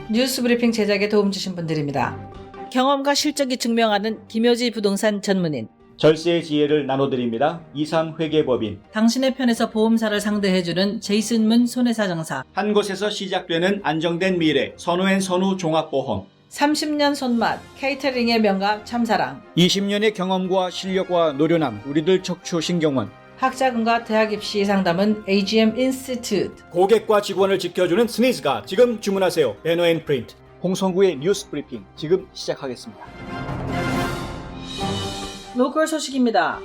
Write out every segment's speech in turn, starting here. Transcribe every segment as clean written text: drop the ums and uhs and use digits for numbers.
뉴스 브리핑 제작에 도움 주신 분들입니다. 경험과 실적이 증명하는 김효지 부동산 전문인, 절세의 지혜를 나눠드립니다. 이상회계법인, 당신의 편에서 보험사를 상대해주는 제이슨문 손해사정사, 한 곳에서 시작되는 안정된 미래 선우앤선우 종합보험, 30년 손맛 케이터링의 명가 참사랑, 20년의 경험과 실력과 노련함 우리들 척추신경원, 학자금과 대학 입시 상담은 AGM 인스티튜트, 고객과 직원을 지켜주는 스니즈가 지금 주문하세요. 배너앤프린트, 홍성구의 뉴스 브리핑 지금 시작하겠습니다. 로컬 소식입니다.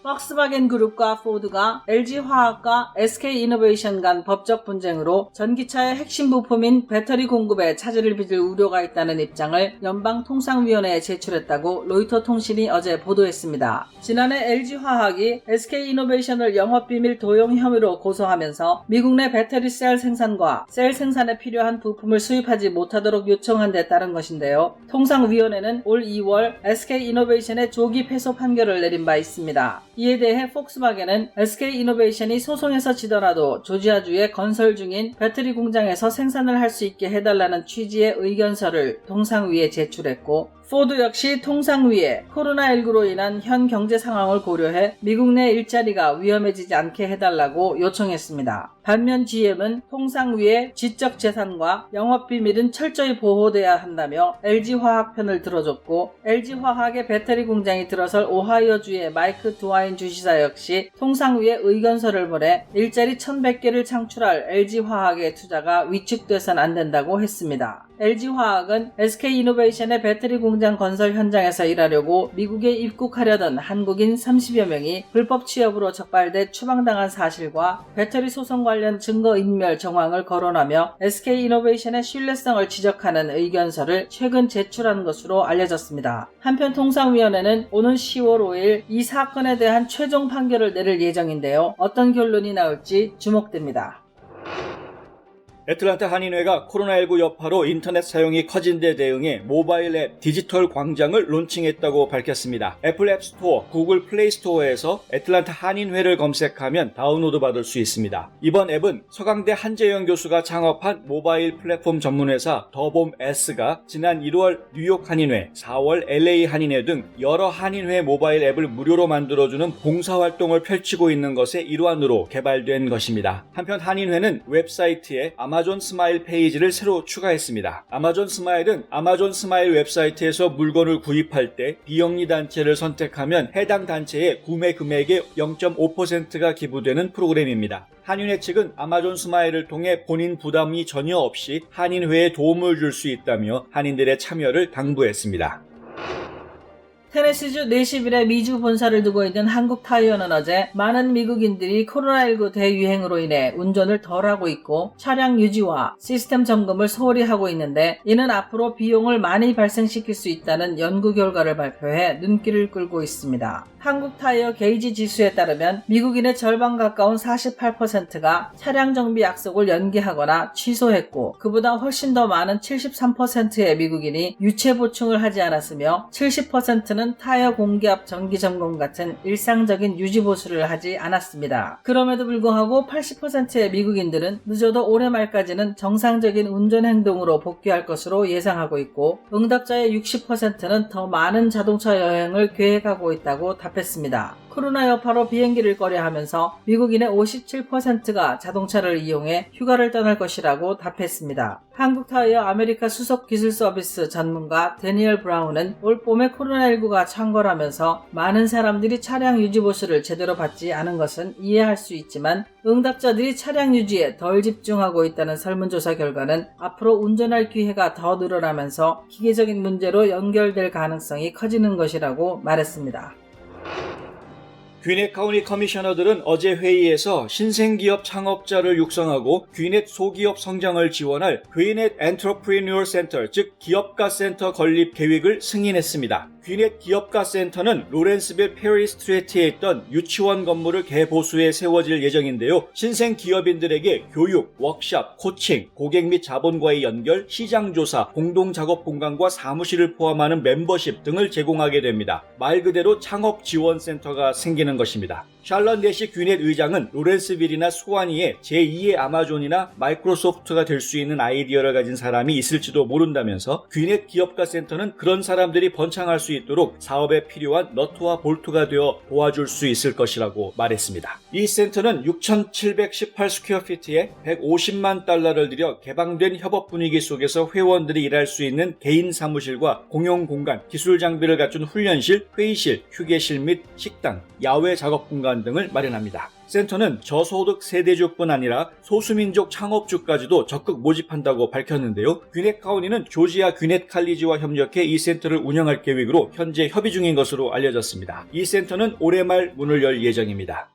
폭스바겐 그룹과 포드가 LG화학과 SK이노베이션 간 법적 분쟁으로 전기차의 핵심 부품인 배터리 공급에 차질을 빚을 우려가 있다는 입장을 연방통상위원회에 제출했다고 로이터 통신이 어제 보도했습니다. 지난해 LG화학이 SK이노베이션을 영업비밀 도용 혐의로 고소하면서 미국 내 배터리 셀 생산과 셀 생산에 필요한 부품을 수입하지 못하도록 요청한 데 따른 것인데요. 통상위원회는 올 2월 SK이노베이션의 조기 패소 판결을 내린 바 있습니다. 이에 대해 폭스바겐은 SK이노베이션이 소송에서 지더라도 조지아주에 건설 중인 배터리 공장에서 생산을 할 수 있게 해달라는 취지의 의견서를 통상위에 제출했고, 포드 역시 통상위에 코로나19로 인한 현 경제 상황을 고려해 미국 내 일자리가 위험해지지 않게 해달라고 요청했습니다. 반면 GM은 통상위의 지적 재산과 영업비밀은 철저히 보호돼야 한다며 LG화학 편을 들어줬고, LG화학의 배터리 공장이 들어설 오하이오주의 마이크 드와인 주지사 역시 통상위에 의견서를 보내 일자리 1100개를 창출할 LG화학의 투자가 위축돼선 안 된다고 했습니다. LG화학은 SK이노베이션의 배터리 공장 건설 현장에서 일하려고 미국에 입국하려던 한국인 30여 명이 불법 취업으로 적발돼 추방당한 사실과 배터리 소송 관련 증거인멸 정황을 거론하며 SK이노베이션의 신뢰성을 지적하는 의견서를 최근 제출한 것으로 알려졌습니다. 한편 통상위원회는 오는 10월 5일 이 사건에 대한 최종 판결을 내릴 예정인데요. 어떤 결론이 나올지 주목됩니다. 애틀랜타 한인회가 코로나19 여파로 인터넷 사용이 커진 데 대응해 모바일 앱 디지털 광장을 론칭했다고 밝혔습니다. 애플 앱 스토어, 구글 플레이 스토어에서 애틀랜타 한인회를 검색하면 다운로드 받을 수 있습니다. 이번 앱은 서강대 한재영 교수가 창업한 모바일 플랫폼 전문회사 더봄S가 지난 1월 뉴욕 한인회, 4월 LA 한인회 등 여러 한인회 모바일 앱을 무료로 만들어주는 봉사활동을 펼치고 있는 것의 일환으로 개발된 것입니다. 한편 한인회는 웹사이트에 아마존 스마일 페이지를 새로 추가했습니다. 아마존 스마일은 아마존 스마일 웹사이트에서 물건을 구입할 때 비영리 단체를 선택하면 해당 단체의 구매 금액의 0.5%가 기부되는 프로그램입니다. 한인회 측은 아마존 스마일을 통해 본인 부담이 전혀 없이 한인회에 도움을 줄 수 있다며 한인들의 참여를 당부했습니다. 테네시주 내시빌에 미주 본사를 두고 있는 한국타이어는 어제 많은 미국인들이 코로나19 대유행으로 인해 운전을 덜하고 있고 차량 유지와 시스템 점검을 소홀히 하고 있는데, 이는 앞으로 비용을 많이 발생시킬 수 있다는 연구 결과를 발표해 눈길을 끌고 있습니다. 한국타이어 게이지 지수에 따르면 미국인의 절반 가까운 48%가 차량 정비 약속을 연기하거나 취소했고, 그보다 훨씬 더 많은 73%의 미국인이 유체 보충을 하지 않았으며 70%는 타이어 공기압 정기 점검 같은 일상적인 유지 보수를 하지 않았습니다. 그럼에도 불구하고 80%의 미국인들은 늦어도 올해 말까지는 정상적인 운전 행동으로 복귀할 것으로 예상하고 있고, 응답자의 60%는 더 많은 자동차 여행을 계획하고 있다고 답했습니다. 코로나 여파로 비행기를 꺼려하면서 미국인의 57%가 자동차를 이용해 휴가를 떠날 것이라고 답했습니다. 한국타이어 아메리카 수석 기술 서비스 전문가 데니얼 브라운은 올 봄에 코로나19가 창궐하면서 많은 사람들이 차량 유지 보수를 제대로 받지 않은 것은 이해할 수 있지만, 응답자들이 차량 유지에 덜 집중하고 있다는 설문조사 결과는 앞으로 운전할 기회가 더 늘어나면서 기계적인 문제로 연결될 가능성이 커지는 것이라고 말했습니다. 귀넷 카운티 커미셔너들은 어제 회의에서 신생기업 창업자를 육성하고 귀넷 소기업 성장을 지원할 귀넷 엔터프리뉴어 센터, 즉 기업가 센터 건립 계획을 승인했습니다. 귀넷 기업가 센터는 로렌스빌 페리 스트리트에 있던 유치원 건물을 개보수해 세워질 예정인데요. 신생 기업인들에게 교육, 워크숍, 코칭, 고객 및 자본과의 연결, 시장 조사, 공동 작업 공간과 사무실을 포함하는 멤버십 등을 제공하게 됩니다. 말 그대로 창업 지원 센터가 생기는 것입니다. 샬럿 내시 귀넷 의장은 로렌스빌이나 소아니에 제2의 아마존이나 마이크로소프트가 될 수 있는 아이디어를 가진 사람이 있을지도 모른다면서 귀넷 기업가 센터는 그런 사람들이 번창할 수 있도록 사업에 필요한 너트와 볼트가 되어 도와줄 수 있을 것이라고 말했습니다. 이 센터는 6,718스퀘어피트에 150만 달러를 들여 개방된 협업 분위기 속에서 회원들이 일할 수 있는 개인 사무실과 공용 공간, 기술 장비를 갖춘 훈련실, 회의실, 휴게실 및 식당, 야외 작업 공간 등을 마련합니다. 센터는 저소득 세대주뿐 아니라 소수민족 창업주까지도 적극 모집한다고 밝혔는데요. 귀넷 카운티는 조지아 귀넷 칼리지와 협력해 이 센터를 운영할 계획으로 현재 협의 중인 것으로 알려졌습니다. 이 센터는 올해 말 문을 열 예정입니다.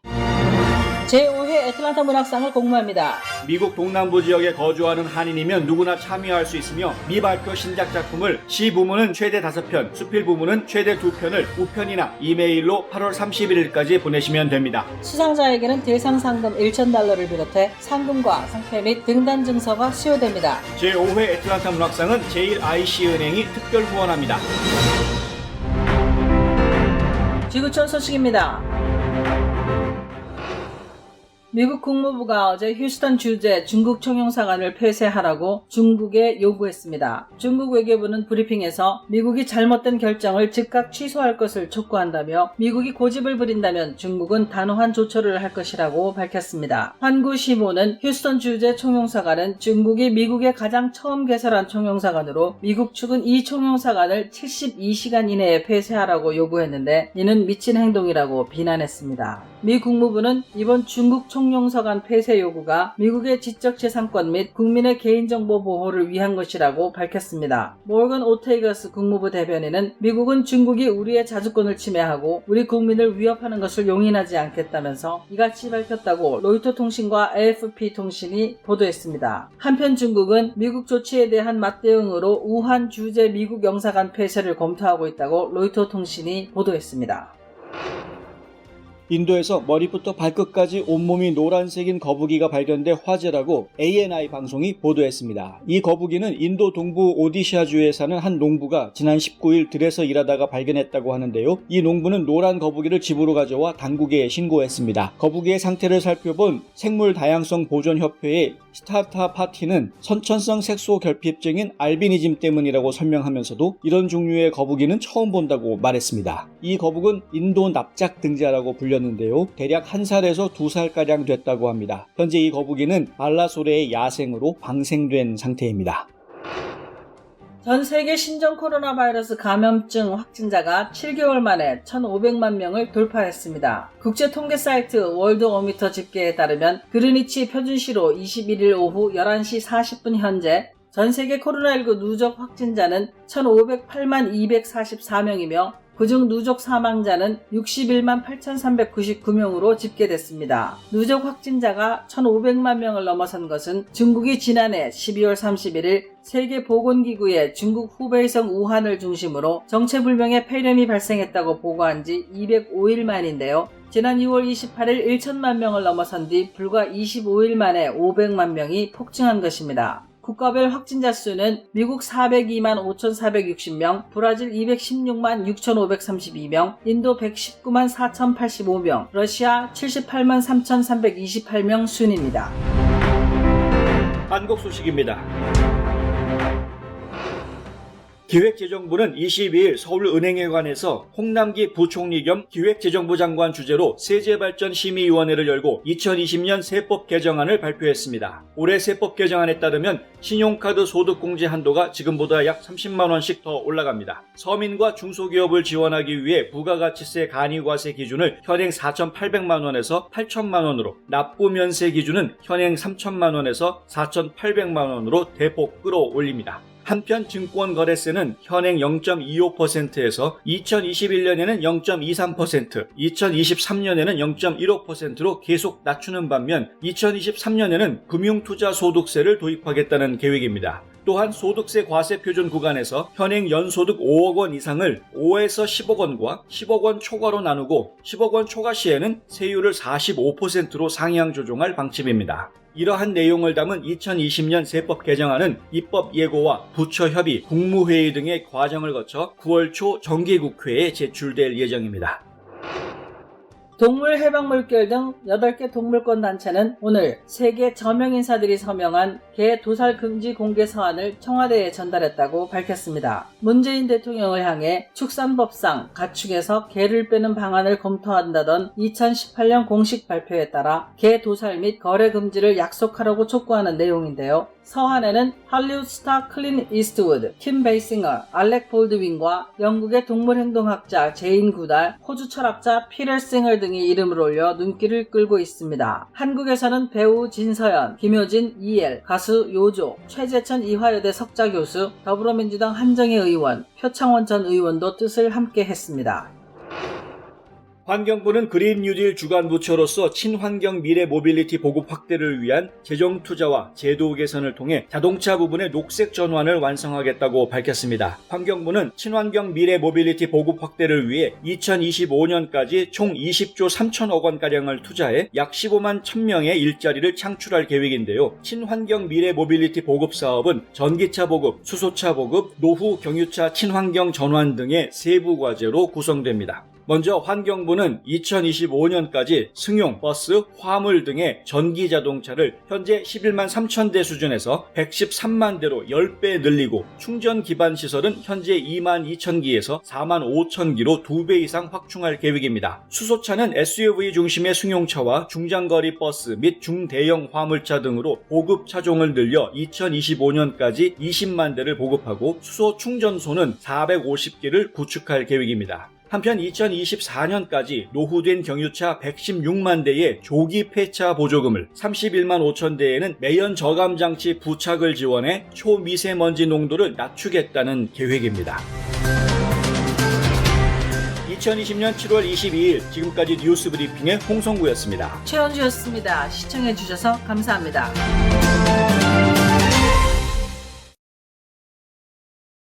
제5회 애틀란타 문학상을 공모합니다. 미국 동남부 지역에 거주하는 한인이면 누구나 참여할 수 있으며 미발표 신작 작품을 시 부문은 최대 5편, 수필 부문은 최대 2편을 우편이나 이메일로 8월 31일까지 보내시면 됩니다. 수상자에게는 대상 상금 1,000달러를 비롯해 상금과 상패 및 등단 증서가 수여됩니다. 제5회 애틀란타 문학상은 제1IC은행이 특별 후원합니다. 지구촌 소식입니다. 미국 국무부가 어제 휴스턴 주재 중국 총영사관을 폐쇄하라고 중국에 요구했습니다. 중국 외교부는 브리핑에서 미국이 잘못된 결정을 즉각 취소할 것을 촉구한다며 미국이 고집을 부린다면 중국은 단호한 조처를 할 것이라고 밝혔습니다. 환구시보는 휴스턴 주재 총영사관은 중국이 미국에 가장 처음 개설한 총영사관으로 미국 측은 이 총영사관을 72시간 이내에 폐쇄하라고 요구했는데 이는 미친 행동이라고 비난했습니다. 미 국무부는 이번 중국 총영사관 폐쇄 요구가 미국의 지적재산권 및 국민의 개인정보 보호를 위한 것이라고 밝혔습니다. 모건 오테이거스 국무부 대변인은 미국은 중국이 우리의 자주권을 침해하고 우리 국민을 위협하는 것을 용인하지 않겠다면서 이같이 밝혔다고 로이터 통신과 AFP 통신이 보도했습니다. 한편 중국은 미국 조치에 대한 맞대응으로 우한 주재 미국 영사관 폐쇄를 검토하고 있다고 로이터 통신이 보도했습니다. 인도에서 머리부터 발끝까지 온몸이 노란색인 거북이가 발견돼 화제라고 ANI 방송이 보도했습니다. 이 거북이는 인도 동부 오디샤주에 사는 한 농부가 지난 19일 들에서 일하다가 발견했다고 하는데요. 이 농부는 노란 거북이를 집으로 가져와 당국에 신고했습니다. 거북이의 상태를 살펴본 생물다양성보존협회의 스타타 파티는 선천성 색소 결핍증인 알비니즘 때문이라고 설명하면서도 이런 종류의 거북이는 처음 본다고 말했습니다. 이 거북은 인도 납작 등자라고 불렸는데요. 대략 1살에서 2살가량 됐다고 합니다. 현재 이 거북이는 발라소레의 야생으로 방생된 상태입니다. 전 세계 신종 코로나 바이러스 감염증 확진자가 7개월 만에 1,500만 명을 돌파했습니다. 국제 통계 사이트 월드오미터 집계에 따르면 그리니치 표준시로 21일 오후 11시 40분 현재 전 세계 코로나19 누적 확진자는 1,508만 244명이며 그중 누적 사망자는 61만 8,399명으로 집계됐습니다. 누적 확진자가 1,500만 명을 넘어선 것은 중국이 지난해 12월 31일 세계보건기구의 중국 후베이성 우한을 중심으로 정체불명의 폐렴이 발생했다고 보고한 지 205일 만인데요. 지난 6월 28일 1천만 명을 넘어선 뒤 불과 25일 만에 500만 명이 폭증한 것입니다. 국가별 확진자 수는 미국 402만 5,460명, 브라질 216만 6,532명, 인도 119만 4,085명, 러시아 78만 3,328명 순입니다. 한국 소식입니다. 기획재정부는 22일 서울은행회관에서 홍남기 부총리 겸 기획재정부 장관 주재로 세제발전심의위원회를 열고 2020년 세법 개정안을 발표했습니다. 올해 세법 개정안에 따르면 신용카드 소득공제 한도가 지금보다 약 30만원씩 더 올라갑니다. 서민과 중소기업을 지원하기 위해 부가가치세 간이과세 기준을 현행 4,800만원에서 8,000만원으로, 납부면세 기준은 현행 3,000만원에서 4,800만원으로 대폭 끌어올립니다. 한편 증권거래세는 현행 0.25%에서 2021년에는 0.23%, 2023년에는 0.15%로 계속 낮추는 반면 2023년에는 금융투자소득세를 도입하겠다는 계획입니다. 또한 소득세 과세 표준 구간에서 현행 연소득 5억 원 이상을 5에서 10억 원과 10억 원 초과로 나누고 10억 원 초과 시에는 세율을 45%로 상향 조정할 방침입니다. 이러한 내용을 담은 2020년 세법 개정안은 입법 예고와 부처 협의, 국무회의 등의 과정을 거쳐 9월 초 정기국회에 제출될 예정입니다. 동물해방물결 등 8개 동물권 단체는 오늘 세계 저명인사들이 서명한 개 도살 금지 공개 서한을 청와대에 전달했다고 밝혔습니다. 문재인 대통령을 향해 축산법상 가축에서 개를 빼는 방안을 검토한다던 2018년 공식 발표에 따라 개 도살 및 거래 금지를 약속하라고 촉구하는 내용인데요. 서한에는 할리우드 스타 클린 이스트우드, 킴 베이싱어, 알렉 볼드윈과 영국의 동물행동학자 제인 구달, 호주 철학자 피터 싱어 등이 이름을 올려 눈길을 끌고 있습니다. 한국에서는 배우 진서연, 김효진, 이엘, 가수 요조, 최재천 이화여대 석좌교수, 더불어민주당 한정혜 의원, 표창원 전 의원도 뜻을 함께 했습니다. 환경부는 그린 뉴딜 주관 부처로서 친환경 미래 모빌리티 보급 확대를 위한 재정 투자와 제도 개선을 통해 자동차 부분의 녹색 전환을 완성하겠다고 밝혔습니다. 환경부는 친환경 미래 모빌리티 보급 확대를 위해 2025년까지 총 20조 3천억 원가량을 투자해 약 15만 1000명의 일자리를 창출할 계획인데요. 친환경 미래 모빌리티 보급 사업은 전기차 보급, 수소차 보급, 노후 경유차 친환경 전환 등의 세부 과제로 구성됩니다. 먼저 환경부는 2025년까지 승용, 버스, 화물 등의 전기 자동차를 현재 11만 3천 대 수준에서 113만 대로 10배 늘리고 충전 기반 시설은 현재 2만 2천 기에서 4만 5천 기로 2배 이상 확충할 계획입니다. 수소차는 SUV 중심의 승용차와 중장거리 버스 및 중대형 화물차 등으로 보급 차종을 늘려 2025년까지 20만 대를 보급하고 수소 충전소는 450개를 구축할 계획입니다. 한편 2024년까지 노후된 경유차 116만 대의 조기 폐차 보조금을 31만 5천 대에는 매연 저감 장치 부착을 지원해 초미세먼지 농도를 낮추겠다는 계획입니다. 2020년 7월 22일 지금까지 뉴스 브리핑의 홍성구였습니다. 최원주였습니다. 시청해주셔서 감사합니다.